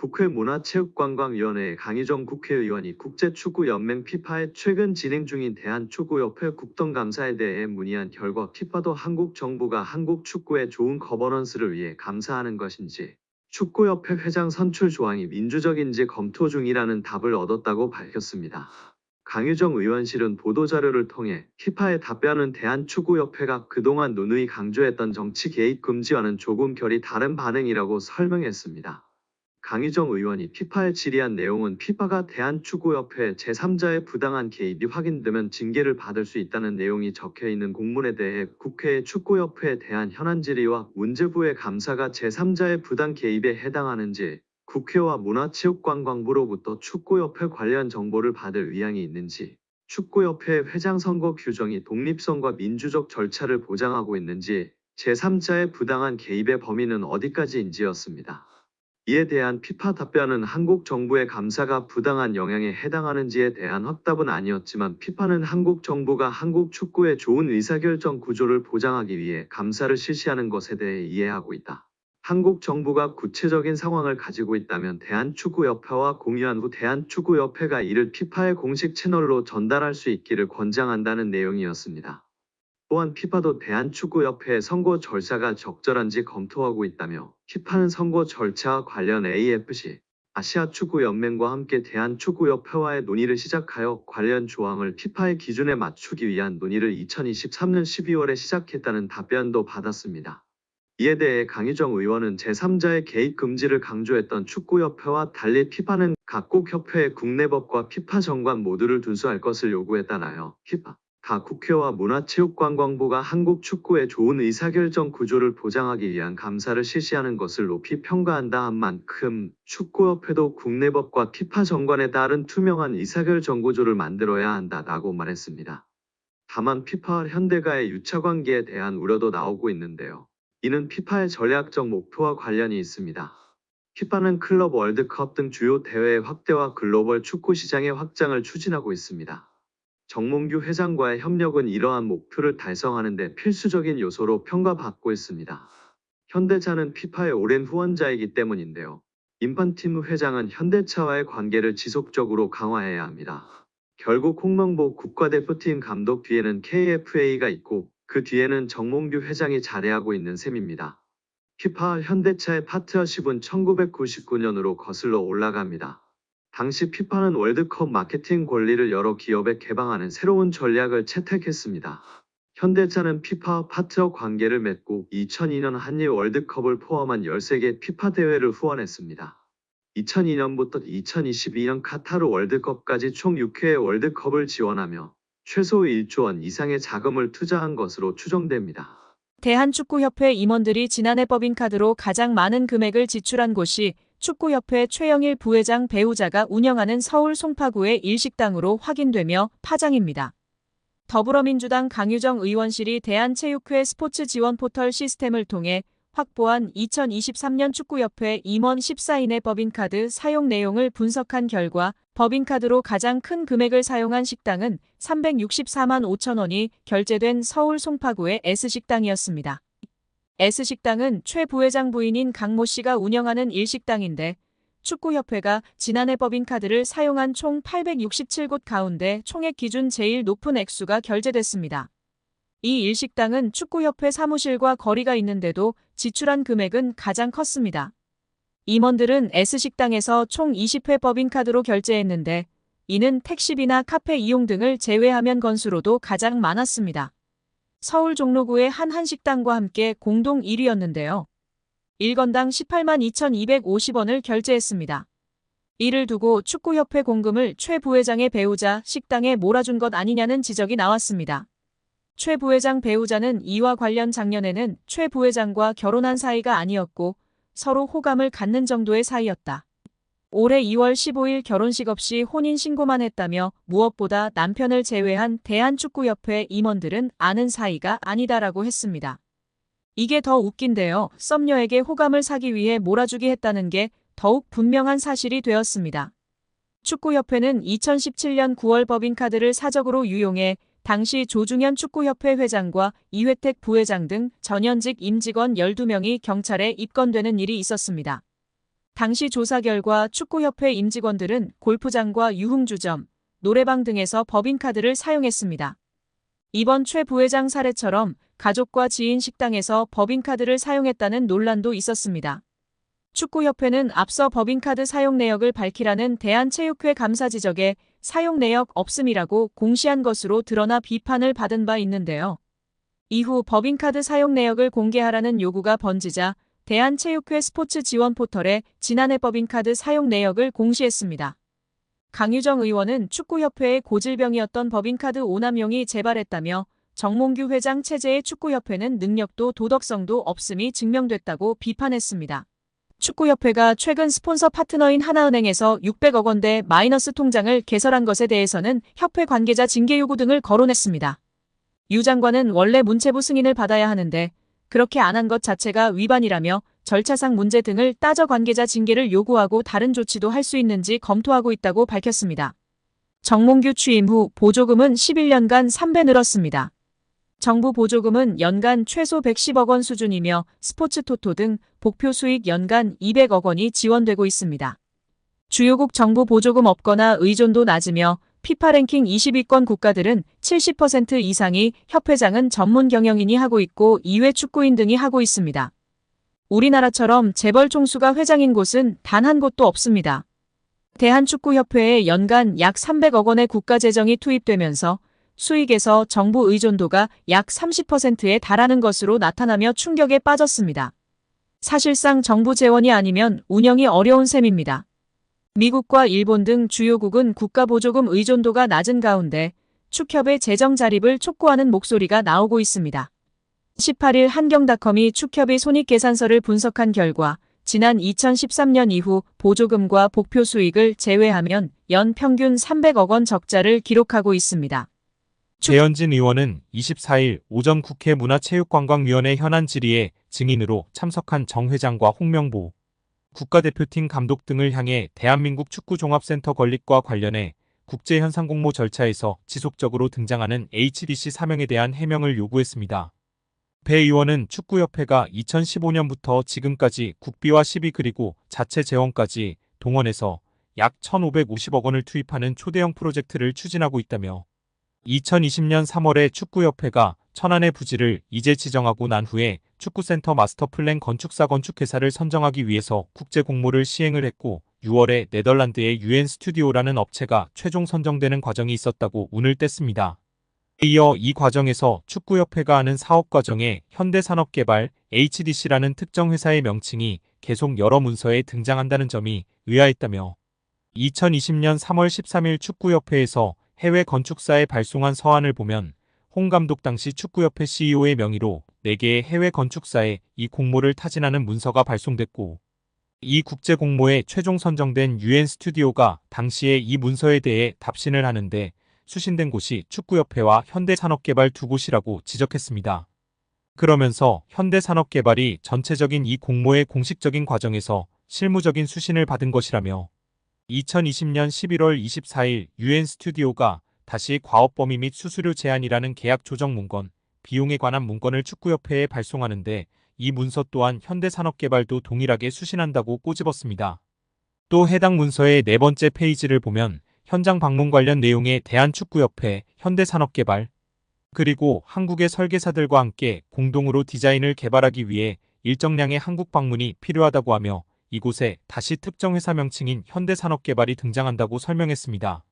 국회 문화체육관광위원회의 강희정 국회의원이 국제축구연맹 피파에 최근 진행 중인 대한축구협회 국정감사에 대해 문의한 결과 피파도 한국 정부가 한국 축구의 좋은 거버넌스를 위해 감사하는 것인지 축구협회 회장 선출 조항이 민주적인지 검토 중이라는 답을 얻었다고 밝혔습니다. 강유정 의원실은 보도자료를 통해 피파의 답변은 대한축구협회가 그동안 누누이 강조했던 정치 개입 금지와는 조금 결이 다른 반응이라고 설명했습니다. 강희정 의원이 피파에 질의한 내용은 피파가 대한축구협회 제3자의 부당한 개입이 확인되면 징계를 받을 수 있다는 내용이 적혀있는 공문에 대해 국회의 축구협회에 대한 현안 질의와 문제부의 감사가 제3자의 부당 개입에 해당하는지, 국회와 문화체육관광부로부터 축구협회 관련 정보를 받을 의향이 있는지, 축구협회 회장 선거 규정이 독립성과 민주적 절차를 보장하고 있는지, 제3자의 부당한 개입의 범위는 어디까지인지였습니다. 이에 대한 피파 답변은 한국 정부의 감사가 부당한 영향에 해당하는지에 대한 확답은 아니었지만 피파는 한국 정부가 한국 축구의 좋은 의사결정 구조를 보장하기 위해 감사를 실시하는 것에 대해 이해하고 있다. 한국 정부가 구체적인 상황을 가지고 있다면 대한축구협회와 공유한 후 대한축구협회가 이를 피파의 공식 채널로 전달할 수 있기를 권장한다는 내용이었습니다. 또한 피파도 대한축구협회의 선거 절차가 적절한지 검토하고 있다며 피파는 선거 절차와 관련 AFC, 아시아축구연맹과 함께 대한축구협회와의 논의를 시작하여 관련 조항을 피파의 기준에 맞추기 위한 논의를 2023년 12월에 시작했다는 답변도 받았습니다. 이에 대해 강희정 의원은 제3자의 개입 금지를 강조했던 축구협회와 달리 피파는 각국 협회의 국내법과 피파 정관 모두를 준수할 것을 요구했다나요. 피파 각 국회와 문화체육관광부가 한국 축구의 좋은 의사결정 구조를 보장하기 위한 감사를 실시하는 것을 높이 평가한다 한 만큼 축구협회도 국내법과 피파 정관에 따른 투명한 의사결정 구조를 만들어야 한다라고 말했습니다. 다만 피파와 현대가의 유착관계에 대한 우려도 나오고 있는데요. 이는 피파의 전략적 목표와 관련이 있습니다. 피파는 클럽 월드컵 등 주요 대회의 확대와 글로벌 축구 시장의 확장을 추진하고 있습니다. 정몽규 회장과의 협력은 이러한 목표를 달성하는 데 필수적인 요소로 평가받고 있습니다. 현대차는 피파의 오랜 후원자이기 때문인데요. 인판티노 회장은 현대차와의 관계를 지속적으로 강화해야 합니다. 결국 홍명보 국가대표팀 감독 뒤에는 KFA가 있고 그 뒤에는 정몽규 회장이 자리하고 있는 셈입니다. 피파와 현대차의 파트너십은 1999년으로 거슬러 올라갑니다. 당시 피파는 월드컵 마케팅 권리를 여러 기업에 개방하는 새로운 전략을 채택했습니다. 현대차는 피파와 파트너 관계를 맺고 2002년 한일 월드컵을 포함한 13개 피파 대회를 후원했습니다. 2002년부터 2022년 카타르 월드컵까지 총 6회의 월드컵을 지원하며 최소 1조 원 이상의 자금을 투자한 것으로 추정됩니다. 대한축구협회 임원들이 지난해 법인카드로 가장 많은 금액을 지출한 곳이 축구협회 최영일 부회장 배우자가 운영하는 서울 송파구의 일식당으로 확인되며 파장입니다. 더불어민주당 강유정 의원실이 대한체육회 스포츠 지원 포털 시스템을 통해 확보한 2023년 축구협회 임원 14인의 법인카드 사용 내용을 분석한 결과 법인카드로 가장 큰 금액을 사용한 식당은 364만 5천 원이 결제된 서울 송파구의 S식당이었습니다. S식당은 최 부회장 부인인 강모 씨가 운영하는 일식당인데 축구협회가 지난해 법인카드를 사용한 총 867곳 가운데 총액 기준 제일 높은 액수가 결제됐습니다. 이 일식당은 축구협회 사무실과 거리가 있는데도 지출한 금액은 가장 컸습니다. 임원들은 S식당에서 총 20회 법인카드로 결제했는데 이는 택시비나 카페 이용 등을 제외하면 건수로도 가장 많았습니다. 서울 종로구의 한 한식당과 함께 공동 1위였는데요. 1건당 18만 2,250원을 결제했습니다. 이를 두고 축구협회 공금을 최 부회장의 배우자 식당에 몰아준 것 아니냐는 지적이 나왔습니다. 최 부회장 배우자는 이와 관련 작년에는 최 부회장과 결혼한 사이가 아니었고 서로 호감을 갖는 정도의 사이였다. 올해 2월 15일 결혼식 없이 혼인신고만 했다며 무엇보다 남편을 제외한 대한축구협회 임원들은 아는 사이가 아니다라고 했습니다. 이게 더 웃긴데요. 썸녀에게 호감을 사기 위해 몰아주기 했다는 게 더욱 분명한 사실이 되었습니다. 축구협회는 2017년 9월 법인카드를 사적으로 유용해 당시 조중현 축구협회 회장과 이회택 부회장 등 전현직 임직원 12명이 경찰에 입건되는 일이 있었습니다. 당시 조사 결과 축구협회 임직원들은 골프장과 유흥주점, 노래방 등에서 법인카드를 사용했습니다. 이번 최 부회장 사례처럼 가족과 지인 식당에서 법인카드를 사용했다는 논란도 있었습니다. 축구협회는 앞서 법인카드 사용 내역을 밝히라는 대한체육회 감사 지적에 사용 내역 없음이라고 공시한 것으로 드러나 비판을 받은 바 있는데요. 이후 법인카드 사용 내역을 공개하라는 요구가 번지자 대한체육회 스포츠 지원 포털에 지난해 법인카드 사용 내역을 공시했습니다. 강유정 의원은 축구협회의 고질병이었던 법인카드 오남용이 재발했다며 정몽규 회장 체제의 축구협회는 능력도 도덕성도 없음이 증명됐다고 비판했습니다. 축구협회가 최근 스폰서 파트너인 하나은행에서 600억 원대 마이너스 통장을 개설한 것에 대해서는 협회 관계자 징계 요구 등을 거론했습니다. 유 장관은 원래 문체부 승인을 받아야 하는데 그렇게 안 한 것 자체가 위반이라며 절차상 문제 등을 따져 관계자 징계를 요구하고 다른 조치도 할 수 있는지 검토하고 있다고 밝혔습니다. 정몽규 취임 후 보조금은 11년간 3배 늘었습니다. 정부 보조금은 연간 최소 110억 원 수준이며 스포츠 토토 등 복표 수익 연간 200억 원이 지원되고 있습니다. 주요국 정부 보조금 없거나 의존도 낮으며 피파 랭킹 20위권 국가들은 70% 이상이 협회장은 전문 경영인이 하고 있고 이외 축구인 등이 하고 있습니다. 우리나라처럼 재벌 총수가 회장인 곳은 단 한 곳도 없습니다. 대한축구협회에 연간 약 300억 원의 국가 재정이 투입되면서 수익에서 정부 의존도가 약 30%에 달하는 것으로 나타나며 충격에 빠졌습니다. 사실상 정부 재원이 아니면 운영이 어려운 셈입니다. 미국과 일본 등 주요국은 국가 보조금 의존도가 낮은 가운데 축협의 재정 자립을 촉구하는 목소리가 나오고 있습니다. 18일 한경닷컴이 축협의 손익계산서를 분석한 결과 지난 2013년 이후 보조금과 복표 수익을 제외하면 연 평균 300억 원 적자를 기록하고 있습니다. 배현진 의원은 24일 오전 국회 문화체육관광위원회 현안 질의에 증인으로 참석한 정 회장과 홍명보 국가대표팀 감독 등을 향해 대한민국 축구종합센터 건립과 관련해 국제현상공모 절차에서 지속적으로 등장하는 HDC 사명에 대한 해명을 요구했습니다. 배 의원은 축구협회가 2015년부터 지금까지 국비와 시비 그리고 자체 재원까지 동원해서 약 1,550억 원을 투입하는 초대형 프로젝트를 추진하고 있다며 2020년 3월에 축구협회가 천안의 부지를 이제 지정하고 난 후에 축구센터 마스터플랜 건축사 건축회사를 선정하기 위해서 국제공모를 시행을 했고 6월에 네덜란드의 UN 스튜디오라는 업체가 최종 선정되는 과정이 있었다고 운을 뗐습니다. 이어 이 과정에서 축구협회가 하는 사업 과정에 현대산업개발 HDC라는 특정 회사의 명칭이 계속 여러 문서에 등장한다는 점이 의아했다며 2020년 3월 13일 축구협회에서 해외 건축사에 발송한 서한을 보면 홍 감독 당시 축구협회 CEO의 명의로 4개의 해외 건축사에 이 공모를 타진하는 문서가 발송됐고 이 국제 공모에 최종 선정된 UN 스튜디오가 당시에 이 문서에 대해 답신을 하는데 수신된 곳이 축구협회와 현대산업개발 두 곳이라고 지적했습니다. 그러면서 현대산업개발이 전체적인 이 공모의 공식적인 과정에서 실무적인 수신을 받은 것이라며 2020년 11월 24일 UN 스튜디오가 다시 과업 범위 및 수수료 제한이라는 계약 조정 문건, 비용에 관한 문건을 축구협회에 발송하는데 이 문서 또한 현대산업개발도 동일하게 수신한다고 꼬집었습니다. 또 해당 문서의 4번째 페이지를 보면 현장 방문 관련 내용에 대한축구협회, 현대산업개발, 그리고 한국의 설계사들과 함께 공동으로 디자인을 개발하기 위해 일정량의 한국 방문이 필요하다고 하며 이곳에 다시 특정 회사 명칭인 현대산업개발이 등장한다고 설명했습니다.